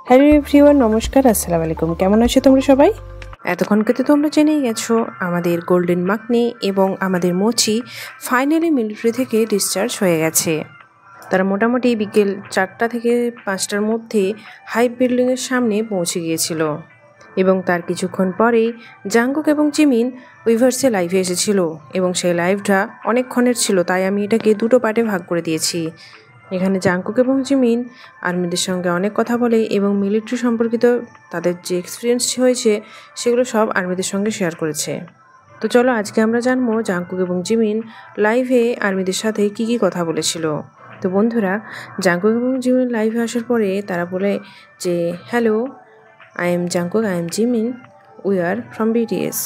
Hello everyone, নমস্কার, আসসালামু আলাইকুম। কেমন আছো তোমরা সবাই? এতক্ষণকে তো তোমরা জেনেই গেছো আমাদের গোল্ডেন মাকনি এবং আমাদের মোচি ফাইনালি মিলিটারি থেকে ডিসচার্জ হয়ে গেছে। তারা মোটামুটি বিকেল 4টা থেকে 5টার মধ্যে হাইপ বিল্ডিংয়ের সামনে পৌঁছে গিয়েছিল এবং তার কিছুক্ষণ পরেই জাঙ্কুক এবং জিমিন উইভার্সে লাইভে এসেছিল এবং সেই লাইভটা অনেকক্ষণের ছিল, তাই আমি এটাকে দুটো পার্টে ভাগ করে দিয়েছি। এখানে জাঙ্কুক এবং জিমিন আর্মিদের সঙ্গে অনেক কথা বলে এবং মিলিটারি সম্পর্কিত তাদের যে এক্সপিরিয়েন্স হয়েছে সেগুলো সব আর্মিদের সঙ্গে শেয়ার করেছে। তো চলো আজকে আমরা জানবো জাঙ্কুক এবং জিমিন লাইভে আর্মিদের সাথে কি কি কথা বলেছিল। তো বন্ধুরা, জাঙ্কুক এবং জিমিন লাইভে আসার পরে তারা বলে যে hello, I am Jungkook, I am Jimin, we are from BTS.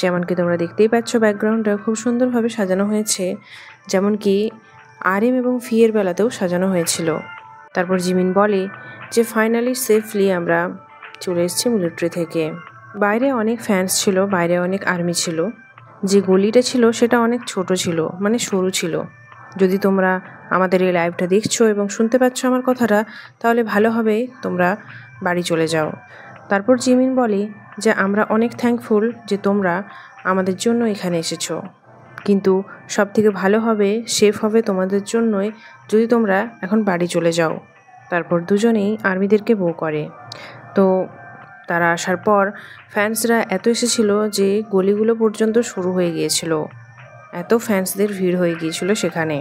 যেমন কি তোমরা দেখতেই পাচ্ছ ব্যাকগ্রাউন্ডটা খুব সুন্দরভাবে সাজানো হয়েছে, যেমন কি আরএম এবং ফি এর বেলাতেও সাজানো হয়েছিল। তারপর জিমিন বলে যে ফাইনালি সেফলি আমরা চলে এসেছি মিলিটারি থেকে। বাইরে অনেক ফ্যান্স ছিল, বাইরে অনেক আর্মি ছিল। যে গলিটা ছিল সেটা অনেক ছোট ছিল, মানে সরু ছিল। যদি তোমরা আমাদের এই লাইভটা দেখছো এবং শুনতে পাচ্ছ আমার কথাটা, তাহলে ভালো হবে তোমরা বাড়ি চলে যাও। তারপর জিমিন বলে যে আমরা অনেক থ্যাঙ্কফুল যে তোমরা আমাদের জন্য এখানে এসেছো, কিন্তু সব থেকে ভালো হবে, সেফ হবে তোমাদের জন্যই যদি তোমরা এখন বাড়ি চলে যাও। তারপর দুজনেই আর্মিদেরকে বো করে। তো তারা আসার পর ফ্যান্সরা এত এসেছিল যে গলিগুলো পর্যন্ত শুরু হয়ে গিয়েছিল, এত ফ্যান্সদের ভিড় হয়ে গিয়েছিল সেখানে।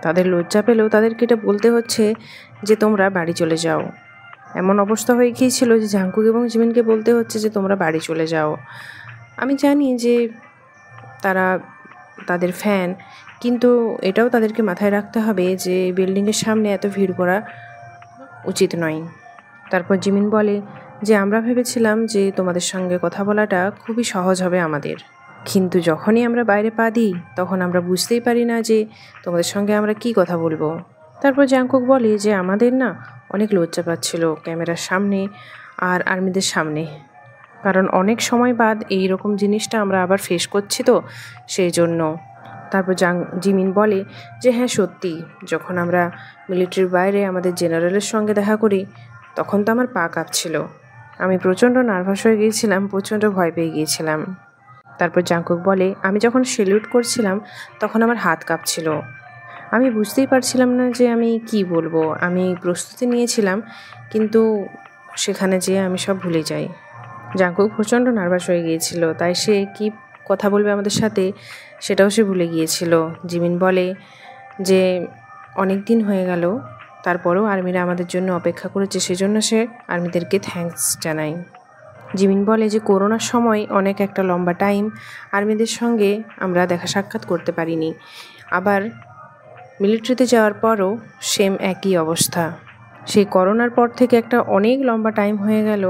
তাদের লজ্জা পেলেও তাদেরকে এটা বলতে হচ্ছে যে তোমরা বাড়ি চলে যাও। এমন অবস্থা হয়ে গিয়েছিল যে জাঙ্কুক এবং জিমিনকে বলতে হচ্ছে যে তোমরা বাড়ি চলে যাও। আমি জানি যে তারা তাদের ফ্যান, কিন্তু এটাও তাদেরকে মাথায় রাখতে হবে যে বিল্ডিংয়ের সামনে এত ভিড় করা উচিত নয়। তারপর জিমিন বলে যে আমরা ভেবেছিলাম যে তোমাদের সঙ্গে কথা বলাটা খুবই সহজ হবে আমাদের, কিন্তু যখনই আমরা বাইরে পা দিই তখন আমরা বুঝতেই পারি না যে তোমাদের সঙ্গে আমরা কি কথা বলবো। তারপর জাঙ্কুক বলে যে আমাদের না অনেক লজ্জা পাচ্ছিল ক্যামেরার সামনে আর আর্মিদের সামনে, কারণ অনেক সময় বাদ এই রকম জিনিসটা আমরা আবার ফেস করছি, তো সেই জন্য। তারপর জিমিন বলে যে হ্যাঁ সত্যি, যখন আমরা মিলিটারির বাইরে আমাদের জেনারেলের সঙ্গে দেখা করি তখন তো আমার পা কাঁপছিল, আমি প্রচণ্ড নার্ভাস হয়ে গিয়েছিলাম, প্রচণ্ড ভয় পেয়ে গিয়েছিলাম। তারপর জাঙ্কুক বলে আমি যখন সেলিউট করছিলাম তখন আমার হাত কাঁপছিল, আমি বুঝতেই পারছিলাম না যে আমি কি বলবো। আমি প্রস্তুতি নিয়েছিলাম, কিন্তু সেখানে যেয়ে আমি সব ভুলে যাই। জাঙ্কুক প্রচণ্ড নার্ভাস হয়ে গিয়েছিল, তাই সে কি কথা বলবে আমাদের সাথে সেটাও সে ভুলে গিয়েছিল। জিমিন বলে যে অনেক দিন হয়ে গেল, তারপরেও আর্মিরা আমাদের জন্য অপেক্ষা করেছে, সেজন্য সে আর্মিদেরকে থ্যাঙ্কস জানায়। জিমিন বলে যে করোনার সময় অনেক একটা লম্বা টাইম আর্মিদের সঙ্গে আমরা দেখা সাক্ষাৎ করতে পারিনি, আবার মিলিটারিতে যাওয়ার পরও সেম একই অবস্থা। সেই করোনার পর থেকে একটা অনেক লম্বা টাইম হয়ে গেল,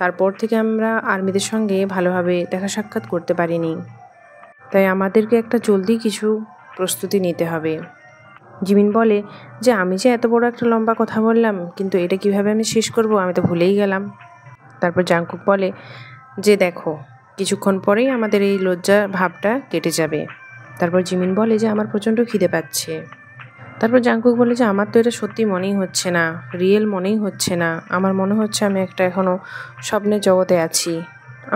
তারপর থেকে আমরা আর্মিদের সঙ্গে ভালোভাবে দেখা সাক্ষাৎ করতে পারিনি, তাই আমাদেরকে একটা জলদি কিছু প্রস্তুতি নিতে হবে। জিমিন বলে যে আমি যে এত বড় একটা লম্বা কথা বললাম, কিন্তু এটা কিভাবে আমি শেষ করব, আমি তো ভুলেই গেলাম। তারপর জাঙ্কুক বলে যে দেখো কিছুক্ষণ পরেই আমাদের এই লজ্জা ভাবটা কেটে যাবে। তারপর জিমিন বলে যে আমার প্রচণ্ড খিদে পাচ্ছে। তারপর জাঙ্কুক বলে যে আমার তো এটা সত্যি মনেই হচ্ছে না, রিয়েল মনেই হচ্ছে না, আমার মনে হচ্ছে আমি একটা এখনও স্বপ্নের জগতে আছি।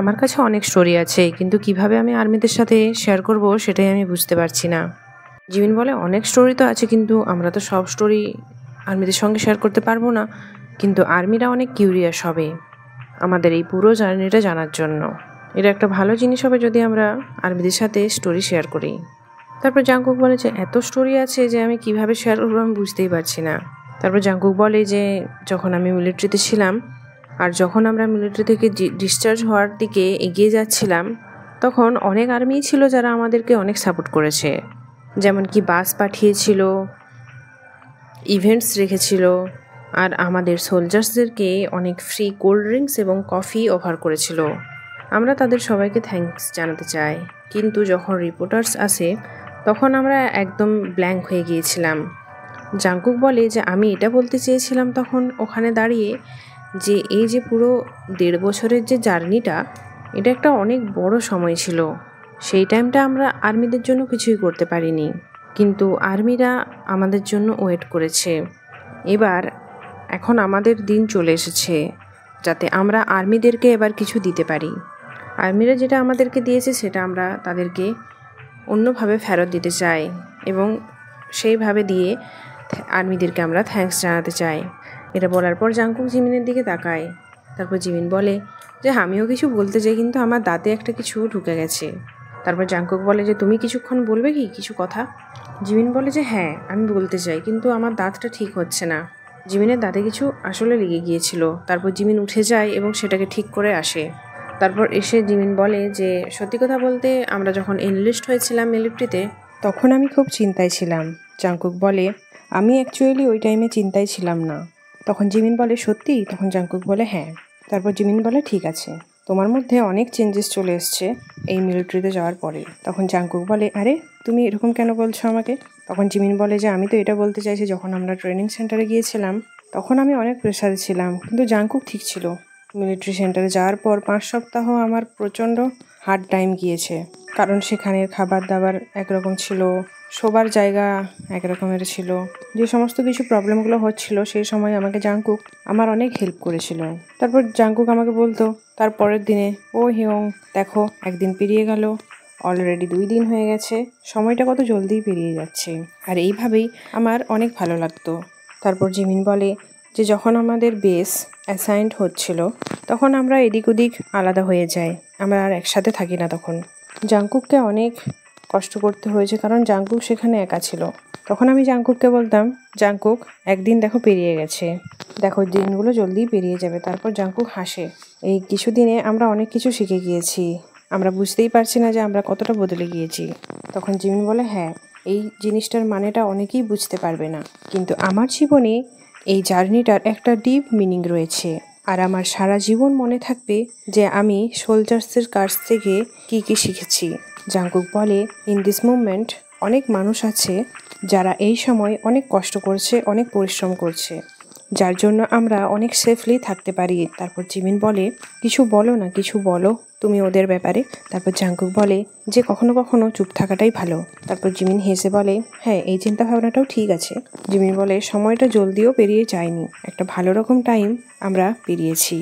আমার কাছে অনেক স্টোরি আছে, কিন্তু কিভাবে আমি আর্মিদের সাথে শেয়ার করব সেটাই আমি বুঝতে পারছি না। জিমিন বলে অনেক স্টোরি তো আছে, কিন্তু আমরা তো সব স্টোরি আর্মিদের সঙ্গে শেয়ার করতে পারবো না, কিন্তু আর্মিরা অনেক কিউরিয়াস হবে আমাদের এই পুরো জার্নিটা জানার জন্য। এটা একটা ভালো জিনিস হবে যদি আমরা আর্মিদের সাথে স্টোরি শেয়ার করি। তারপর জাঙ্কুক বলে যে এত স্টোরি আছে যে আমি কিভাবে শেয়ার করবো আমি বুঝতেই পারছি না। তারপর জাঙ্কুক বলে যে যখন আমি মিলিটারিতে ছিলাম আর যখন আমরা মিলিটারি থেকে ডিসচার্জ হওয়ার দিকে এগিয়ে যাচ্ছিলাম, তখন অনেক আর্মিই ছিল যারা আমাদেরকে অনেক সাপোর্ট করেছে, যেমন কি বাস পাঠিয়েছিল, ইভেন্টস রেখেছিল, আর আমাদের সোলজার্সদেরকে অনেক ফ্রি কোল্ড ড্রিঙ্কস এবং কফি অফার করেছিল। আমরা তাদের সবাইকে থ্যাঙ্কস জানাতে চাই, কিন্তু যখন রিপোর্টার্স আসে তখন আমরা একদম ব্ল্যাঙ্ক হয়ে গিয়েছিলাম। জাঙ্কুক বলে যে আমি এটা বলতে চেয়েছিলাম তখন ওখানে দাঁড়িয়ে যে এই যে পুরো 1.5 বছরের যে জার্নিটা, এটা একটা অনেক বড় সময় ছিল। সেই টাইমটা আমরা আর্মিদের জন্য কিছুই করতে পারিনি, কিন্তু আর্মিরা আমাদের জন্য ওয়েট করেছে। এবার এখন আমাদের দিন চলে এসেছে যাতে আমরা আর্মিদেরকে এবার কিছু দিতে পারি। আর্মিরা যেটা আমাদেরকে দিয়েছে সেটা আমরা তাদেরকে অন্যভাবে ফেরত দিতে চাই এবং সেইভাবে দিয়ে আর্মিদেরকে আমরা থ্যাঙ্কস জানাতে চাই। এটা বলার পর জাংকুক জিমিনের দিকে তাকায়। তারপর জিমিন বলে যে আমিও কিছু বলতে চাই, কিন্তু আমার দাঁতে একটা কিছু ঢুকে গেছে। তারপর জাংকুক বলে যে তুমি কিছুক্ষণ বলবে কি কিছু কথা? জিমিন বলে যে হ্যাঁ আমি বলতে চাই, কিন্তু আমার দাঁতটা ঠিক হচ্ছে না। জিমিনের দাঁতে কিছু আসলে লেগে গিয়েছিল। তারপর জিমিন উঠে যায় এবং সেটাকে ঠিক করে আসে। তারপর এসে জিমিন বলে যে সত্যি কথা বলতে আমরা যখন এনলিস্ট হয়েছিলাম মিলিটারিতে তখন আমি খুব চিন্তায় ছিলাম। জাংকুক বলে আমি অ্যাকচুয়ালি ওই টাইমে চিন্তায় ছিলাম না। তখন জিমিন বলে সত্যি? তখন জাংকুক বলে হ্যাঁ। তারপর জিমিন বলে ঠিক আছে, তোমার মধ্যে অনেক চেঞ্জেস চলে এসছে এই মিলিটারিতে যাওয়ার পরে। তখন জাংকুক বলে আরে তুমি এরকম কেন বলছো আমাকে? তখন জিমিন বলে যে আমি তো এটা বলতে চাইছি যখন আমরা ট্রেনিং সেন্টারে গিয়েছিলাম তখন আমি অনেক প্রেশারে ছিলাম, কিন্তু জাংকুক ঠিক ছিল। মিলিটারি সেন্টারে যাওয়ার পর 5 সপ্তাহ আমার প্রচণ্ড হার্ড টাইম গিয়েছে, কারণ সেখানের খাবার দাবার একরকম ছিল, শোবার জায়গা একরকমের ছিল। যে সমস্ত কিছু প্রবলেমগুলো হচ্ছিল সেই সময় আমাকে জাংকুক আমার অনেক হেল্প করেছিল। তারপর জাংকুক আমাকে বলতো তার পরের দিনে ও হিয়ং দেখো একদিন পেরিয়ে গেল, অলরেডি 2 দিন হয়ে গেছে, সময়টা কত জলদি পেরিয়ে যাচ্ছে। আর এইভাবেই আমার অনেক ভালো লাগতো। তারপর জিমিন বলে যে যখন আমাদের বেস অ্যাসাইন্ড হচ্ছিল তখন আমরা এদিক ওদিক আলাদা হয়ে যাই, আমরা আর একসাথে থাকি না। তখন জাংকুককে অনেক কষ্ট করতে হয়েছে কারণ জাংকুক সেখানে একা ছিল। তখন আমি জাংকুককে বলতাম জাংকুক একদিন দেখো পেরিয়ে গেছে, দেখো দিনগুলো জলদি পেরিয়ে যাবে। তারপর জাংকুক হাসে, এই কিছুদিনে আমরা অনেক কিছু শিখে গিয়েছি, আমরা বুঝতেই পারছি না যে আমরা কতটা বদলে গিয়েছি। তখন জিমিন বলে হ্যাঁ এই জিনিসটার মানেটা অনেকেই বুঝতে পারবে না, কিন্তু আমার জীবনে এই জার্নিটার একটা ডিপ মিনিং রয়েছে, আর আমার সারা জীবন মনে থাকবে যে আমি সোলজার্সের কাছ থেকে কী কী শিখেছি। জাংকুক বলে ইন দিস মুভমেন্ট অনেক মানুষ আছে যারা এই সময় অনেক কষ্ট করছে, অনেক পরিশ্রম করছে, যার জন্য আমরা অনেক সেফলি থাকতে পারি। তারপর জিমিন বলে কিছু বলো না, কিছু বলো তুমি ওদের ব্যাপারে। তারপর জাংকুক বলে যে কখনো কখনো চুপ থাকাটাই ভালো। তারপর জিমিন হেসে বলে হ্যাঁ এই চিন্তা ভাবনাটাও ঠিক আছে। জিমিন বলে সময়টা জলদিও পেরিয়ে যায়নি, একটা ভালো রকম টাইম আমরা পেরিয়েছি।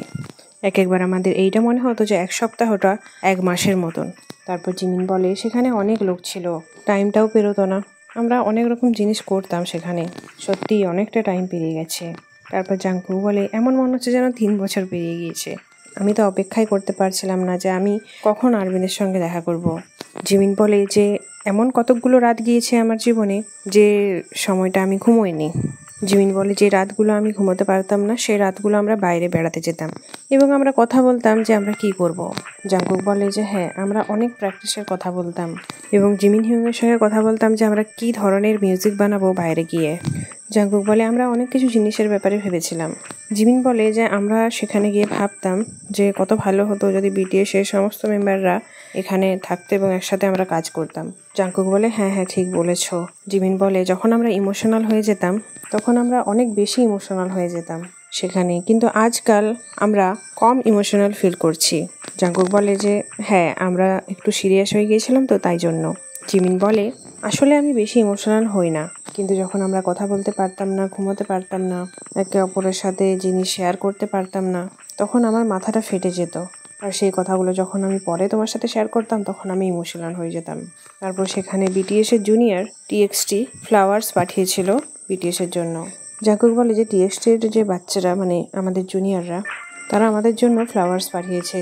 একবার আমাদের এইটা মনে হতো যে 1 সপ্তাহটা 1 মাসের মতন। তারপর জিমিন বলে সেখানে অনেক লোক ছিল, টাইমটাও পেরোতো না, আমরা অনেক রকম জিনিস করতাম সেখানে, সত্যিই অনেকটা টাইম পেরিয়ে গেছে। তারপর জাংকুক বলে এমন মনে হচ্ছে যেন 3 বছর পেরিয়ে গিয়েছে, আমি তো অপেক্ষাই করতে পারছিলাম না যে আমি কখন আর্মিদের সঙ্গে দেখা করব। জিমিন বলে যে এমন কতকগুলো রাত গিয়েছে আমার জীবনে যে সময়টা আমি ঘুমোইনি। জিমিন বলে যে রাতগুলো আমি ঘুমোতে পারতাম না সেই রাতগুলো আমরা বাইরে বেড়াতে যেতাম এবং আমরা কথা বলতাম যে আমরা কি করব। জাংকুক বলে যে হ্যাঁ আমরা অনেক প্র্যাকটিসের কথা বলতাম এবং জিমিন হিউংয়ের সঙ্গে কথা বলতাম যে আমরা কি ধরনের মিউজিক বানাবো বাইরে গিয়ে। জাংকুক বলে আমরা অনেক কিছু জিনিসের ব্যাপারে ভেবেছিলাম। জিমিন বলে যে আমরা সেখানে গিয়ে ভাবতাম যে কত ভালো হতো যদি বিটিএস এর সমস্ত মেম্বাররা এখানে থাকতো এবং একসাথে আমরা কাজ করতাম। জাংকুক বলে হ্যাঁ হ্যাঁ ঠিক বলেছ। জিমিন বলে যখন আমরা ইমোশনাল হয়ে যেতাম তখন আমরা অনেক বেশি ইমোশনাল হয়ে যেতাম সেখানে, কিন্তু আজকাল আমরা কম ইমোশনাল ফিল করছি। জাংকুক বলে যে হ্যাঁ আমরা একটু সিরিয়াস হয়ে গিয়েছিলাম তো তাই জন্য। জিমিন বলে আসলে আমি বেশি ইমোশনাল হই না, কিন্তু যখন আমরা কথা বলতে পারতাম না, ঘুমোতে পারতাম না, একে অপরের সাথে জিনিস শেয়ার করতে পারতাম না, তখন আমার মাথাটা ফেটে যেত। আর সেই কথাগুলো যখন আমি পরে তোমার সাথে শেয়ার করতাম তখন আমি ইমোশনাল হয়ে যেতাম। তারপর সেখানে বিটিএসের জুনিয়র টিএক্সটি ফ্লাওয়ার্স পাঠিয়েছিল বিটিএসের জন্য। জাংকুক বলে যে টিএক্সটির যে বাচ্চারা মানে আমাদের জুনিয়ররা তারা আমাদের জন্য ফ্লাওয়ার্স পাঠিয়েছে।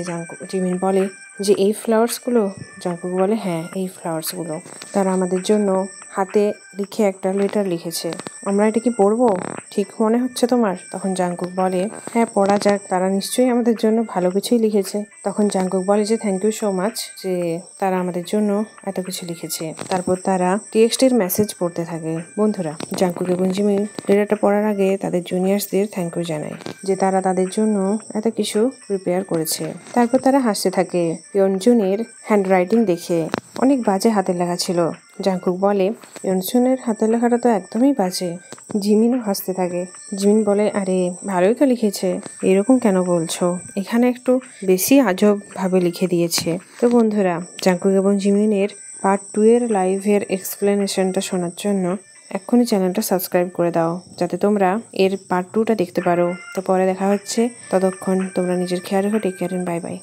জিমিন বলে যে এই ফ্লাওয়ার্সগুলো? জাংকুক বলে হ্যাঁ এই ফ্লাওয়ার্সগুলো, তারা আমাদের জন্য হাতে লিখে একটা লেটার লিখেছে, আমরা এটা কি পড়বো? ঠিক মনে হচ্ছে তোমার? তখন জাংকুক বলে হ্যাঁ পড়া যাক, তারা নিশ্চয়ই আমাদের জন্য ভালো কিছুই লিখেছে। তখন জাংকুক বলে যে থ্যাংক ইউ সো মাচ যে তারা আমাদের জন্য এত কিছু লিখেছে। তারপর তারা টিএক্সটির মেসেজ পড়তে থাকে। বন্ধুরা জাংকুক এবং জিমিন লেটারটা পড়ার আগে তাদের জুনিয়র্সদের থ্যাংক ইউ জানায় যে তারা তাদের জন্য এত কিছু প্রিপেয়ার করেছে। তারপর তারা হাসতে থাকে ইয়নজুনের হ্যান্ডরাইটিং দেখে, অনেক বাজে হাতের লেখা ছিল। জাংকুক বলে ইয়নজুনের হাতের লেখাটা তো একদমই বাজে। জিমিনও হাসতে থাকে। জিমিন বলে আরে ভালোই তো লিখেছে, এরকম কেন বলছো, এখানে একটু বেশি আজব ভাবে লিখে দিয়েছে। তো বন্ধুরা জাংকুক এবং জিমিনের পার্ট 2 এর লাইভের এক্সপ্লেনেশনটা শোনার জন্য এক্ষুনি চ্যানেলটা সাবস্ক্রাইব করে দাও যাতে তোমরা এর পার্ট 2টা দেখতে পারো। তো পরে দেখা হচ্ছে, ততক্ষণ তোমরা নিজের খেয়াল রেখো। Take care and bye by.